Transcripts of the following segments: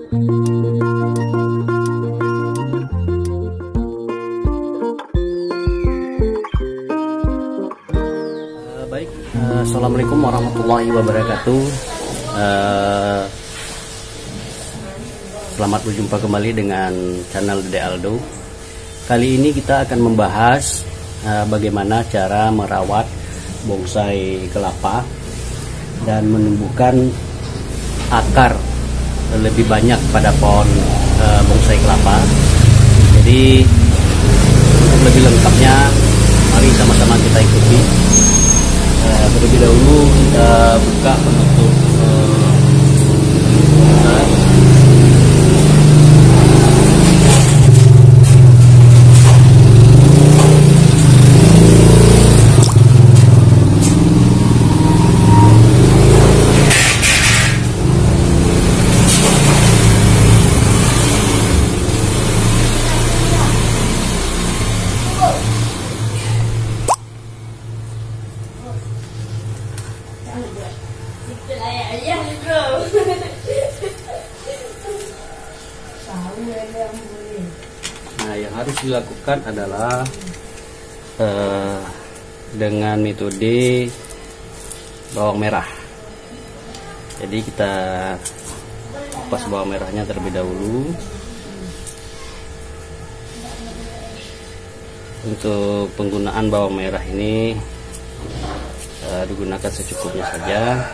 Assalamualaikum warahmatullahi wabarakatuh. Selamat berjumpa kembali dengan channel Dede Aldo. Kali ini kita akan membahas bagaimana cara merawat bonsai kelapa dan menumbuhkan akar lebih banyak pada pohon bonsai kelapa. Jadi untuk lebih lengkapnya, mari sama-sama kita ikuti. Terlebih dahulu kita buka penutup bonsai. Nah, yang harus dilakukan adalah dengan metode bawang merah. Jadi kita kupas bawang merahnya terlebih dahulu. Untuk penggunaan bawang merah ini digunakan secukupnya saja.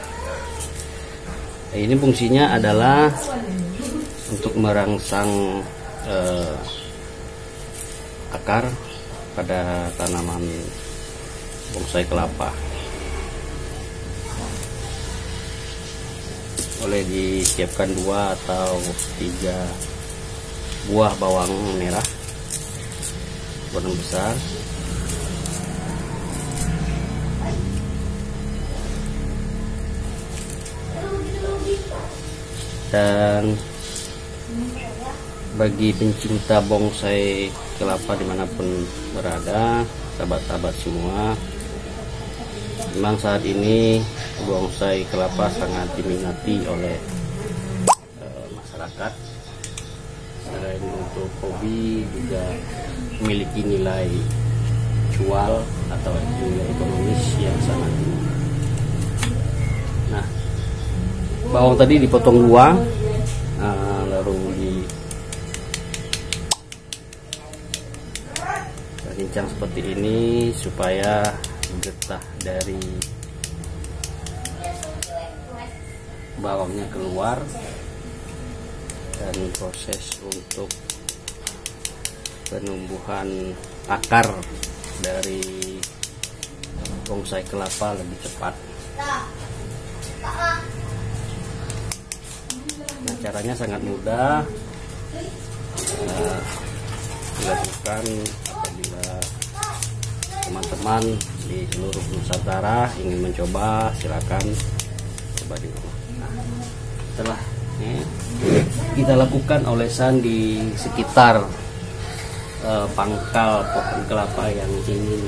Ini fungsinya adalah untuk merangsang akar pada tanaman bonsai kelapa. Boleh disiapkan 2 atau 3 buah bawang merah ukuran besar. Dan bagi pencinta bonsai kelapa dimanapun berada, sahabat-sahabat semua, memang saat ini bonsai kelapa sangat diminati oleh masyarakat. Selain untuk hobi, juga memiliki nilai jual atau nilai ekonomis yang sangat tinggi. Nah, bawang tadi dipotong 2, lalu dicincang seperti ini supaya getah dari bawangnya keluar, dan proses untuk penumbuhan akar dari bonsai kelapa lebih cepat. Nah, caranya sangat mudah, dilakukan apabila teman-teman di seluruh Nusantara ingin mencoba, silakan coba di rumah. Nah, setelah kita lakukan olesan di sekitar pangkal pohon kelapa yang ingin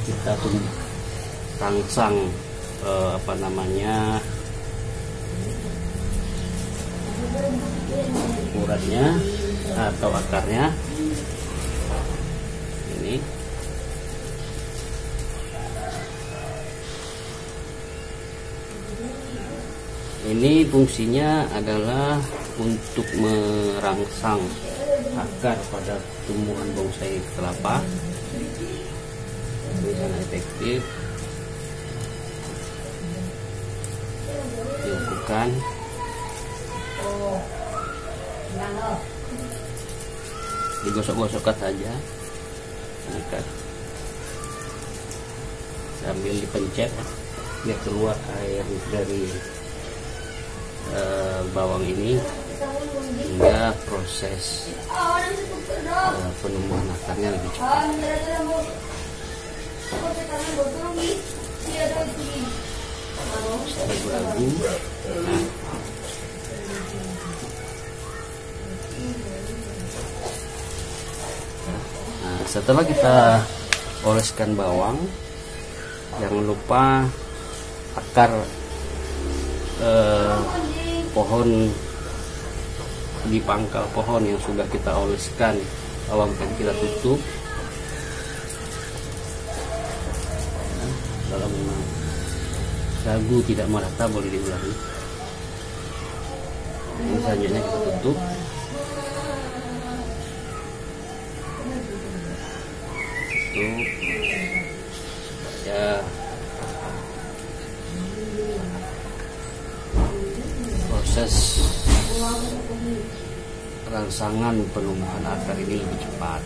kita rangsang ukurannya atau akarnya ini fungsinya adalah untuk merangsang akar pada tumbuhan bonsai kelapa. Ini sangat efektif dilakukan. Digosok-gosokkan saja akar sambil dipencet biar keluar air dari bawang ini, hingga proses penumbuhan akarnya lebih cepat. Ragu-ragu. Nah, setelah kita oleskan bawang, jangan lupa akar pohon di pangkal pohon yang sudah kita oleskan, bawang putih kita tutup. Kalau memang ragu tidak merata boleh diulangi. Ini selanjutnya kita tutup. Supaya proses rangsangan penumbuhan akar ini lebih cepat.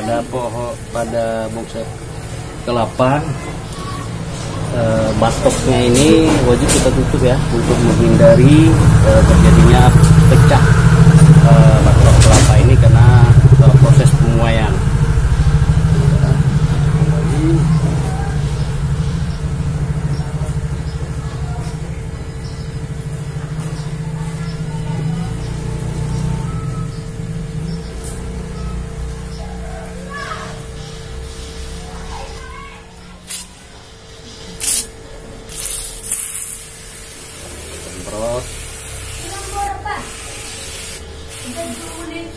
Nah, pada bonsai kelapa batoknya ini wajib kita tutup ya, untuk menghindari terjadinya pecah batok kelapa ini karena proses pemuaian.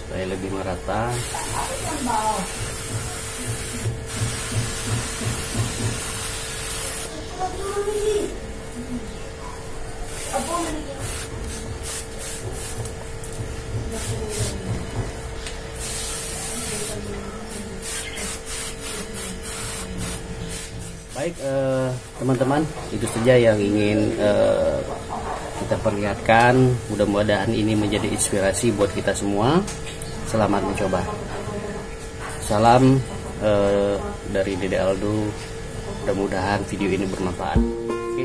Supaya lebih merata. Baik teman-teman, itu saja yang ingin kita perlihatkan. Mudah-mudahan ini menjadi inspirasi buat kita semua. Selamat mencoba. Salam dari Dede Aldo. Mudah-mudahan video ini bermanfaat. Oke.